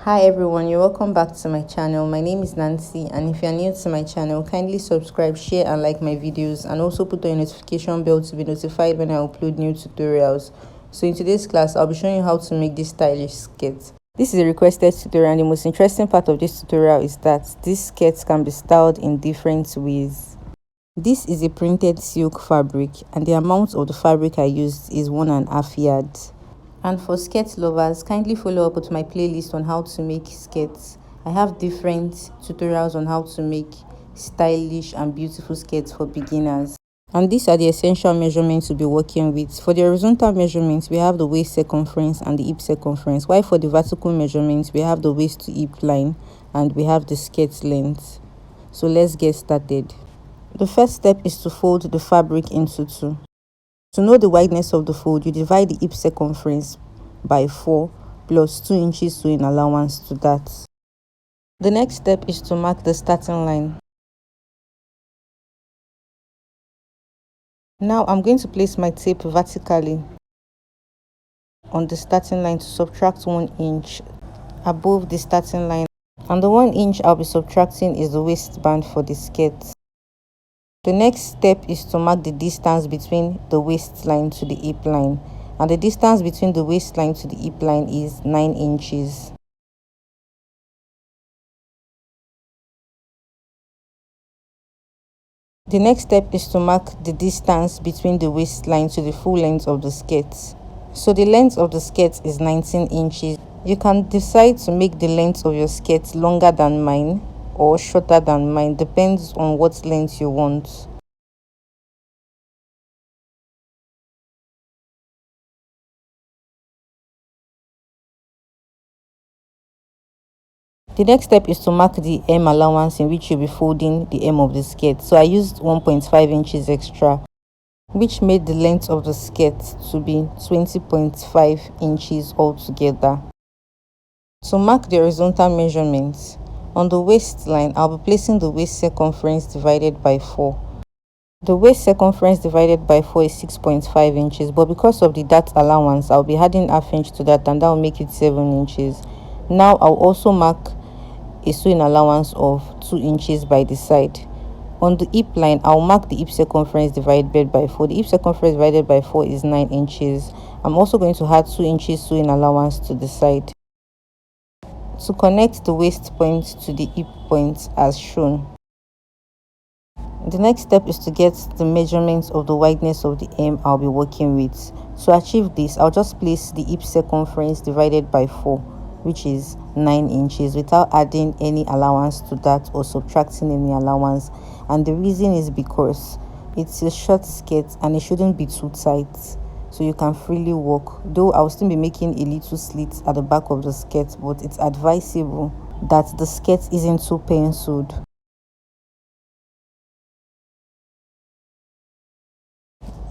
Hi everyone, you're welcome back to my channel. My name is Nancy, and if you're new to my channel, kindly subscribe, share and like my videos, and also put on your notification bell to be notified when I upload new tutorials. So in today's class, I'll be showing you how to make this stylish skirt. This is a requested tutorial, and the most interesting part of this tutorial is that these skirts can be styled in different ways. This is a printed silk fabric, and the amount of the fabric I used is 1.5 yards. And for skirt lovers, kindly follow up with my playlist on how to make skirts. I have different tutorials on how to make stylish and beautiful skirts for beginners. And these are the essential measurements we'll be working with. For the horizontal measurements, we have the waist circumference and the hip circumference, while for the vertical measurements, we have the waist to hip line and we have the skirt length. So let's get started. The first step is to fold the fabric into two. To know the wideness of the fold, you divide the hip circumference by 4 plus 2 inches sewing allowance to that. The next step is to mark the starting line. Now I'm going to place my tape vertically on the starting line to subtract 1 inch above the starting line, and the 1 inch I'll be subtracting is the waistband for the skirt. The next step is to mark the distance between the waistline to the hip line, and the distance between the waistline to the hip line is 9 inches. The next step is to mark the distance between the waistline to the full length of the skirt. So the length of the skirt is 19 inches. You can decide to make the length of your skirt longer than mine or shorter than mine, depends on what length you want. The next step is to mark the hem allowance in which you'll be folding the hem of the skirt. So I used 1.5 inches extra, which made the length of the skirt to be 20.5 inches altogether. To mark the horizontal measurements, on the waistline, I'll be placing the waist circumference divided by 4. The waist circumference divided by 4 is 6.5 inches, but because of the dart allowance, I'll be adding ½ inch to that, and that will make it 7 inches. Now I'll also mark a sewing allowance of 2 inches by the side. On the hip line, I'll mark the hip circumference divided by 4. The hip circumference divided by 4 is 9 inches. I'm also going to add 2 inches sewing allowance to the side to connect the waist point to the hip point as shown. The next step is to get the measurements of the wideness of the hem I'll be working with. To achieve this, I'll just place the hip circumference divided by 4, which is 9 inches, without adding any allowance to that or subtracting any allowance. And the reason is because it's a short skirt and it shouldn't be too tight, so you can freely walk. Though I'll still be making a little slit at the back of the skirt, but it's advisable that the skirt isn't too penciled.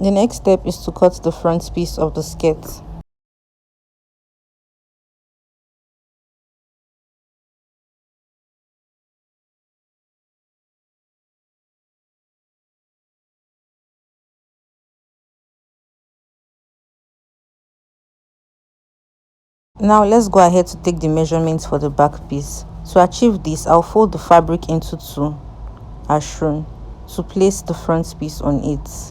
The next step is to cut the front piece of the skirt. Now let's go ahead to take the measurements for the back piece. To achieve this, I'll fold the fabric into 2 as shown to place the front piece on it,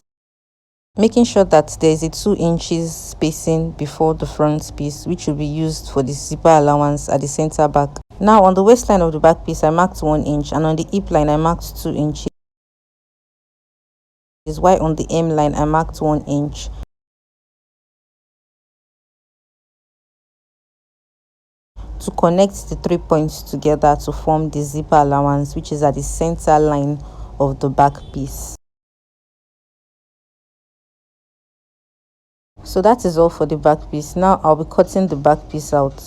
making sure that there is a 2 inches spacing before the front piece, which will be used for the zipper allowance at the center back. Now on the waistline of the back piece, I marked 1 inch, and on the hip line I marked 2 inches, while on the hem line I marked 1 inch. To connect the 3 points together to form the zipper allowance, which is at the center line of the back piece. So that is all for the back piece. Now I'll be cutting the back piece out.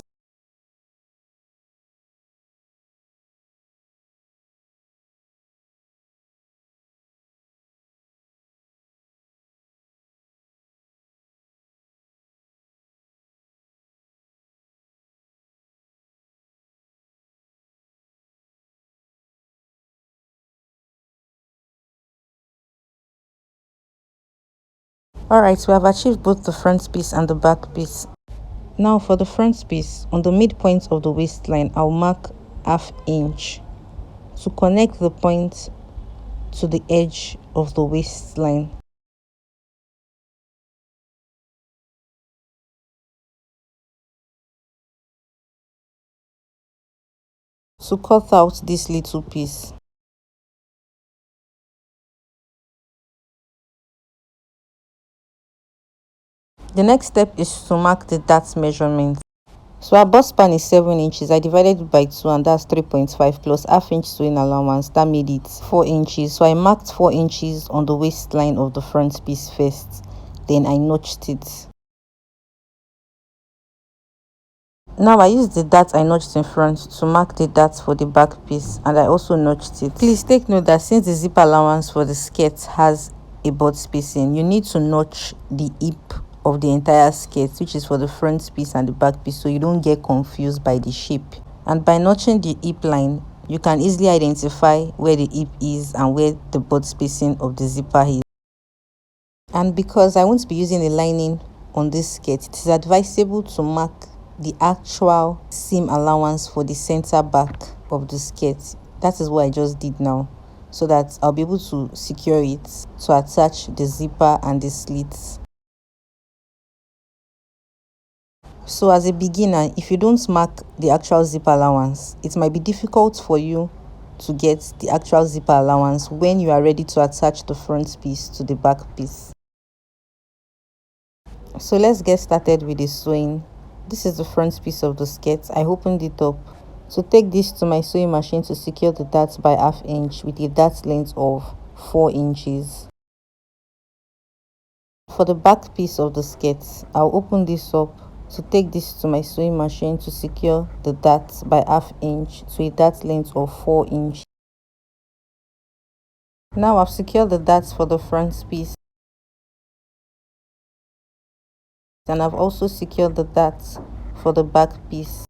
Alright, we have achieved both the front piece and the back piece. Now for the front piece, on the midpoint of the waistline, I'll mark ½ inch to connect the point to the edge of the waistline. To cut out this little piece. The next step is to mark the dart measurement. So our bust span is 7 inches. I divided it by 2, and that's 3.5 plus ½ inch sewing allowance. That made it 4 inches. So I marked 4 inches on the waistline of the front piece first. Then I notched it. Now I used the dart I notched in front to mark the dart for the back piece, and I also notched it. Please take note that since the zip allowance for the skirt has a butt spacing, you need to notch the hip of the entire skirt, which is for the front piece and the back piece, so you don't get confused by the shape. And by notching the hip line, you can easily identify where the hip is and where the butt spacing of the zipper is. And because I won't be using a lining on this skirt, it is advisable to mark the actual seam allowance for the center back of the skirt. That is what I just did now, so that I'll be able to secure it to attach the zipper and the slits. So as a beginner, if you don't mark the actual zipper allowance, it might be difficult for you to get the actual zipper allowance when you are ready to attach the front piece to the back piece. So let's get started with the sewing. This is the front piece of the skirt. I opened it up. So take this to my sewing machine to secure the dart by ½ inch with a dart length of 4 inches. For the back piece of the skirt, I'll open this up to take this to my sewing machine to secure the dart by ½ inch to a dart length of 4 inches. Now I've secured the darts for the front piece, and I've also secured the darts for the back piece.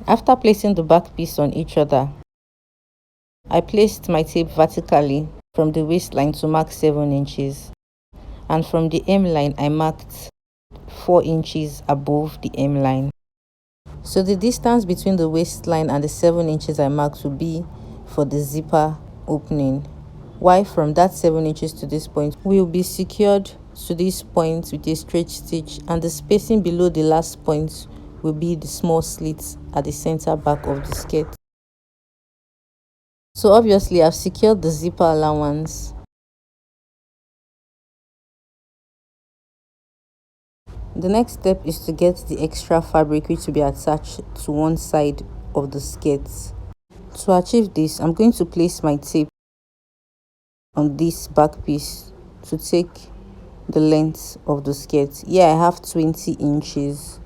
After placing the back piece on each other, I placed my tape vertically from the waistline to mark 7 inches, and from the hem line I marked 4 inches above the hem line. So the distance between the waistline and the 7 inches I marked will be for the zipper opening, while from that 7 inches to this point will be secured to this point with a straight stitch, and the spacing below the last point will be the small slits at the center back of the skirt. So obviously I've secured the zipper allowance. The next step is to get the extra fabric which will be attached to one side of the skirt. To achieve this, I'm going to place my tape on this back piece to take the length of the skirt. Here I have 20 inches.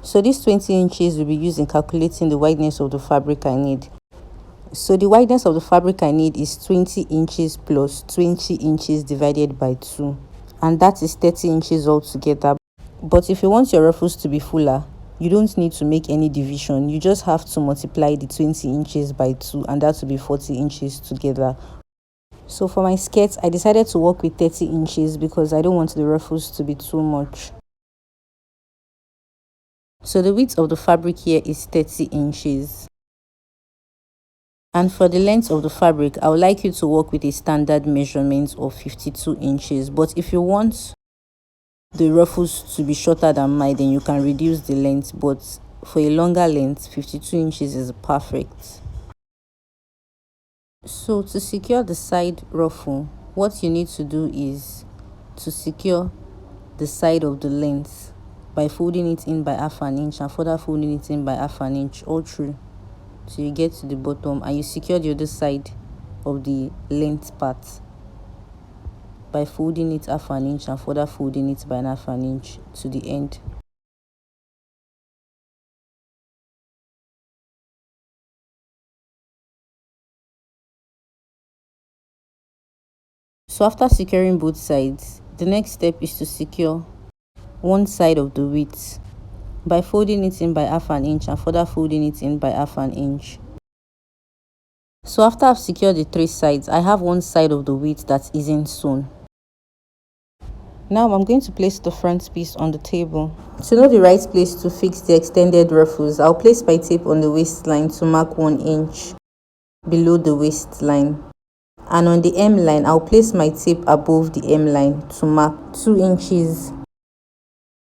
So these 20 inches will be used in calculating the wideness of the fabric I need. So the wideness of the fabric I need is 20 inches plus 20 inches divided by 2. And that is 30 inches altogether. But if you want your ruffles to be fuller, you don't need to make any division. You just have to multiply the 20 inches by 2, and that will be 40 inches together. So for my skirt, I decided to work with 30 inches because I don't want the ruffles to be too much. So the width of the fabric here is 30 inches. And for the length of the fabric, I would like you to work with a standard measurement of 52 inches. But if you want the ruffles to be shorter than mine, then you can reduce the length. But for a longer length, 52 inches is perfect. So to secure the side ruffle, what you need to do is to secure the side of the length by folding it in by ½ inch and further folding it in by ½ inch all through till you get to the bottom, and you secure the other side of the length part by folding it ½ inch and further folding it by ½ inch to the end. So after securing both sides, the next step is to secure one side of the width by folding it in by ½ inch and further folding it in by ½ inch. So after I've secured the three sides, I have one side of the width that isn't sewn. Now I'm going to place the front piece on the table. To know the right place to fix the extended ruffles, I'll place my tape on the waistline to mark 1 inch below the waistline. And on the hem line, I'll place my tape above the hem line to mark 2 inches.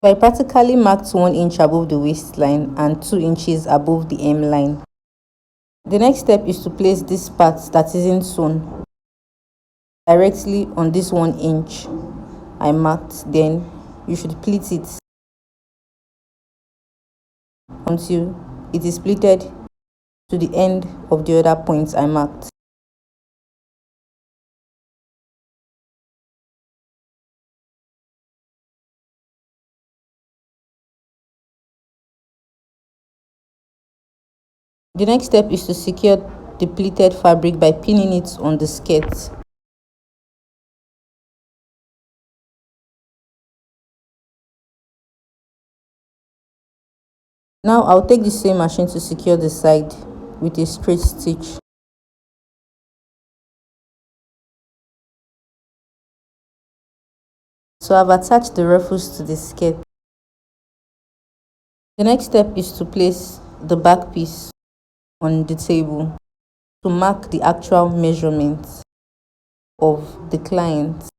So I practically marked 1 inch above the waistline and 2 inches above the hem line. The next step is to place this part that isn't sewn directly on this 1 inch I marked. Then you should pleat it until it is pleated to the end of the other points I marked. The next step is to secure the pleated fabric by pinning it on the skirt. Now I'll take the same machine to secure the side with a straight stitch. So I've attached the ruffles to the skirt. The next step is to place the back piece on the table to mark the actual measurements of the client.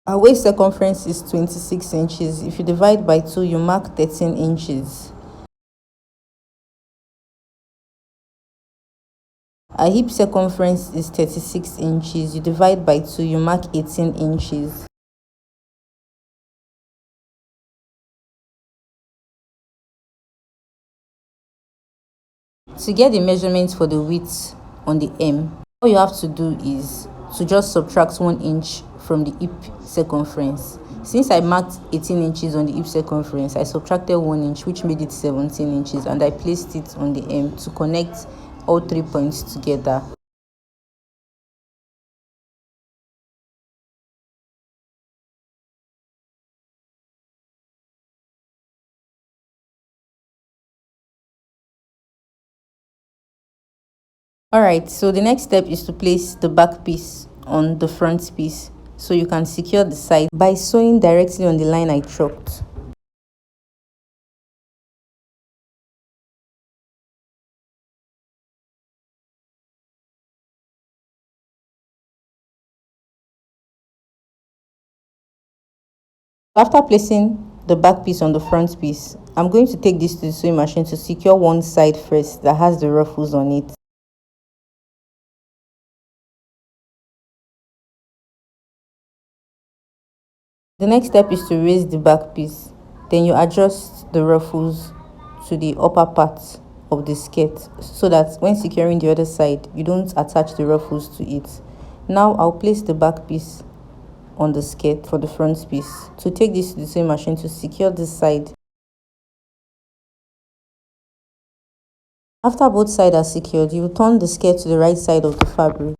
Our waist circumference is 26 inches. If you divide by 2, you mark 13 inches. Our hip circumference is 36 inches. You divide by 2, you mark 18 inches. To get the measurements for the width on the hem, all you have to do is to just subtract 1 inch from the hip circumference. Since I marked 18 inches on the hip circumference, I subtracted 1 inch, which made it 17 inches, and I placed it on the hem to connect all 3 points together. Alright, so the next step is to place the back piece on the front piece so you can secure the side by sewing directly on the line I chalked. After placing the back piece on the front piece, I'm going to take this to the sewing machine to secure one side first that has the ruffles on it. The next step is to raise the back piece. Then you adjust the ruffles to the upper part of the skirt so that when securing the other side, you don't attach the ruffles to it. Now I'll place the back piece on the skirt for the front piece. To take this to the sewing machine to secure this side. After both sides are secured, you turn the skirt to the right side of the fabric.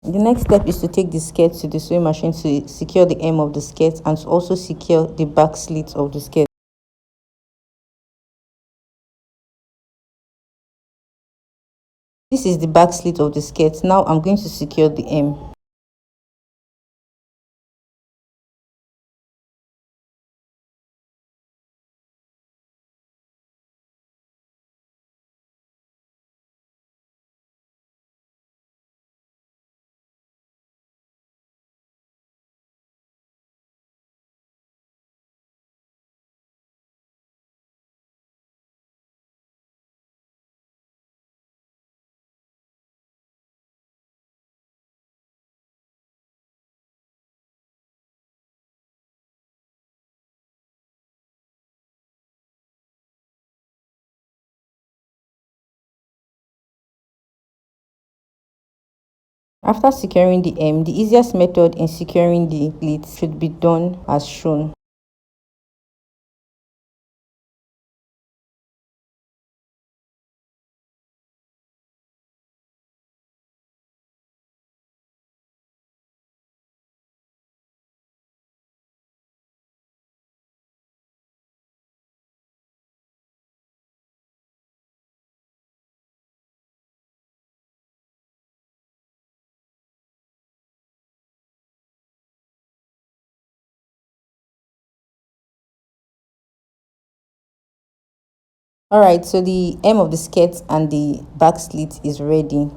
The next step is to take the skirt to the sewing machine to secure the hem of the skirt and to also secure the back slit of the skirt. This is the back slit of the skirt. Now I'm going to secure the hem. After securing the hem, the easiest method in securing the pleat should be done as shown. Alright, so the hem of the skirt and the back slit is ready.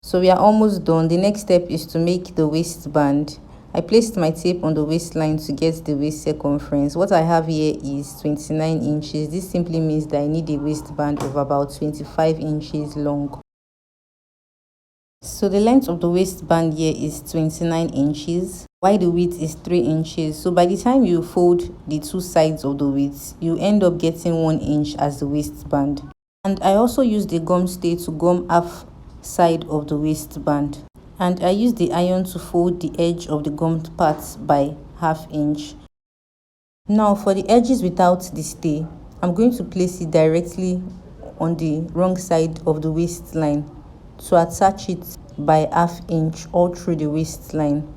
So we are almost done. The next step is to make the waistband. I placed my tape on the waistline to get the waist circumference. What I have here is 29 inches. This simply means that I need a waistband of about 25 inches long. So the length of the waistband here is 29 inches, while the width is 3 inches. So by the time you fold the two sides of the width, you end up getting 1 inch as the waistband. And I also used the gum stay to gum half side of the waistband. And I used the iron to fold the edge of the gummed part by ½ inch. Now for the edges without the stay, I'm going to place it directly on the wrong side of the waistline to attach it by ½ inch all through the waistline.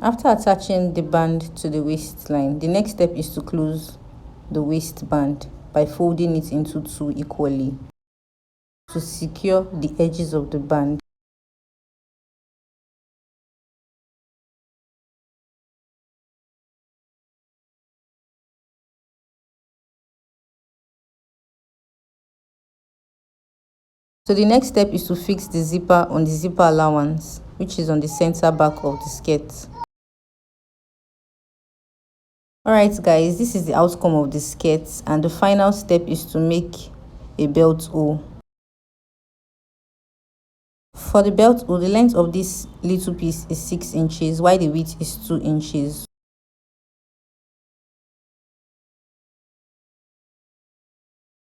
After attaching the band to the waistline, the next step is to close the waistband by folding it into two equally to secure the edges of the band. So the next step is to fix the zipper on the zipper allowance, which is on the center back of the skirt. Alright guys, this is the outcome of the skirt, and the final step is to make a belt hole. For the belt hole, the length of this little piece is 6 inches, while the width is 2 inches.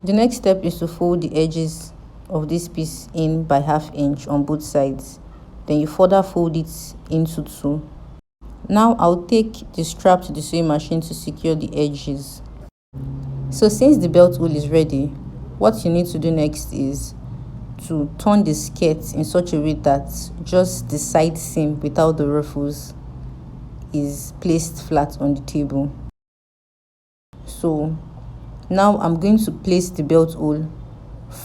The next step is to fold the edges of this piece in by ½ inch on both sides. Then you further fold it into two. Now I'll take the strap to the sewing machine to secure the edges. So since the belt hole is ready, what you need to do next is to turn the skirt in such a way that just the side seam without the ruffles is placed flat on the table. So now I'm going to place the belt hole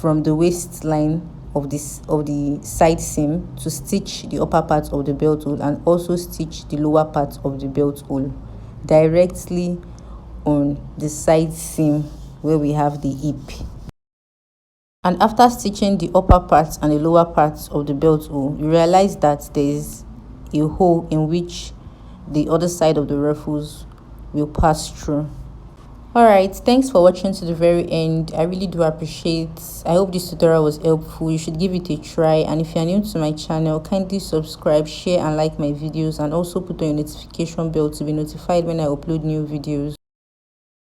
from the waistline of the side seam to stitch the upper part of the belt hole, and also stitch the lower part of the belt hole directly on the side seam where we have the hip. And after stitching the upper part and the lower part of the belt hole, you realize that there is a hole in which the other side of the ruffles will pass through. Alright, thanks for watching to the very end. I really do appreciate. I hope this tutorial was helpful. You should give it a try, and if you are new to my channel, kindly subscribe, share and like my videos, and also put on your notification bell to be notified when I upload new videos.